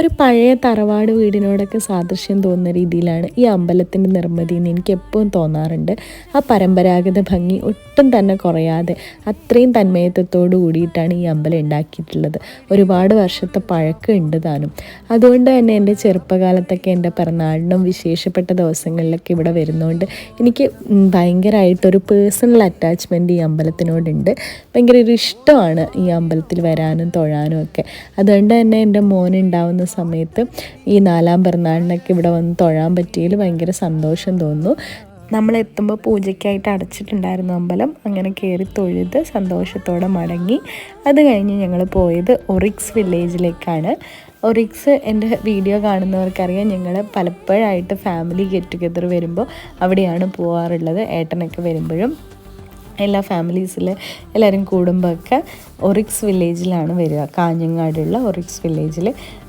ഒരു പഴയ തറവാട് വീടിനോടൊക്കെ സാദൃശ്യം തോന്നുന്ന രീതിയിലാണ് ഈ അമ്പലത്തിൻ്റെ നിർമ്മിതി എന്ന് എനിക്ക് എപ്പോഴും തോന്നാറുണ്ട്. ആ പരമ്പരാഗത ഭംഗി ഒട്ടും തന്നെ കുറയാതെ അത്രയും തന്മയത്വത്തോടു കൂടിയിട്ടാണ് ഈ അമ്പലം ഉണ്ടാക്കിയിട്ടുള്ളത്. ഒരുപാട് വർഷത്തെ പഴക്കമുണ്ട് താനും. അതുകൊണ്ട് തന്നെ എൻ്റെ ചെറുപ്പകാലത്തൊക്കെ എൻ്റെ പിറന്നാളിനും വിശേഷപ്പെട്ട ദിവസങ്ങളിലൊക്കെ ഇവിടെ വരുന്നതുകൊണ്ട് എനിക്ക് ഭയങ്കരമായിട്ടൊരു പേഴ്സണൽ അറ്റാച്ച്മെൻറ്റ് ഈ അമ്പലത്തിനോടുണ്ട്. ഭയങ്കര ഒരു ഇഷ്ടമാണ് ഈ അമ്പലത്തിൽ വരാനും തൊഴാനും ഒക്കെ. അതുകൊണ്ട് തന്നെ എൻ്റെ മോനുണ്ടാവുന്ന സമയത്ത് ഈ 4-ാം പിറന്നാളിനൊക്കെ ഇവിടെ വന്ന് തൊഴാൻ പറ്റിയതിൽ ഭയങ്കര സന്തോഷം തോന്നുന്നു. നമ്മളെത്തുമ്പോൾ പൂജയ്ക്കായിട്ട് അടച്ചിട്ടുണ്ടായിരുന്നു അമ്പലം. അങ്ങനെ കയറി തൊഴുത് സന്തോഷത്തോടെ മടങ്ങി. അത് കഴിഞ്ഞ് ഞങ്ങൾ പോയത് ഒറിക്സ് വില്ലേജിലേക്കാണ്. ഒറിക്സ് എൻ്റെ വീഡിയോ കാണുന്നവർക്കറിയാം, ഞങ്ങൾ പലപ്പോഴായിട്ട് ഫാമിലി ഗെറ്റ് ടുഗെദർ വരുമ്പോൾ അവിടെയാണ് പോകാറുള്ളത്. ഏട്ടനൊക്കെ വരുമ്പോഴും എല്ലാ ഫാമിലീസിൽ എല്ലാവരും കൂടുമ്പോഴൊക്കെ ഒറിക്സ് വില്ലേജിലാണ് വരിക. കാഞ്ഞങ്ങാടുള്ള ഒറിക്സ് വില്ലേജിൽ